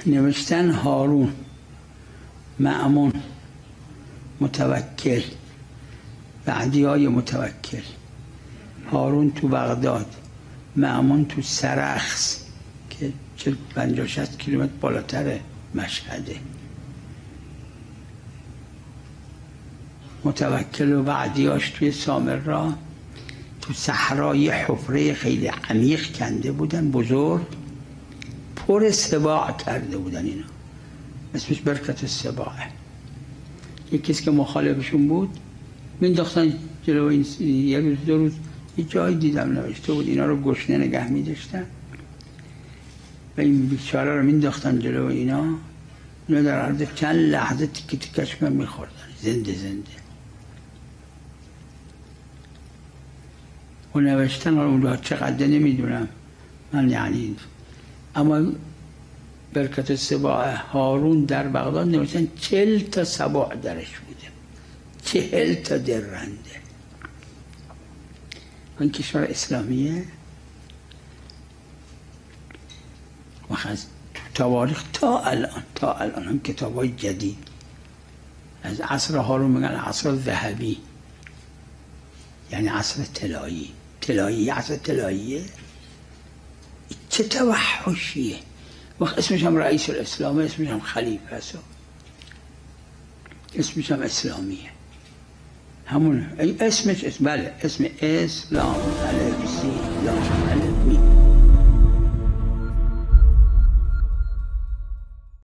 نوشتن هارون، مأمون، متوکل، بعدی های متوکل. هارون تو بغداد، مأمون تو سرخس که 50-60 کیلومتر بالاتر مشهده. متوکل و بعدیاش توی سامرا تو صحرای حفره خیلی عمیق کنده بودن، بزرگ، پر سباع کرده بودن. اینا اسمش برکت السباعه. یکی که مخالفشون بود مینداختن جلو این. یه روز 2 روز یه جایی دیدم نوشته بود اینا رو گشنه نگه می‌داشتن و این بیچاره رو مینداختن جلو اینا در عرض چند لحظه تیکه تیکش میخوردن زنده زنده. و نوشتن اون چقدر نمیدونم من، یعنی اما برکت السباع هارون در بغداد نوشتن 40 تا سباع درش بوده، 40 تا درنده. این کشور اسلامیه و از تواریخ تا الان هم کتابای جدید از عصر هارون میگن عصر ذهبی، یعنی عصر طلایی، عصر طلاییه. چه توحشیه. وقت اسمش هم رئیس الاسلام، اسمش هم خلیفه است، اسمش هم اسلامیه. همون اسمش بله، اسم اسلام، الف سی لام الف می.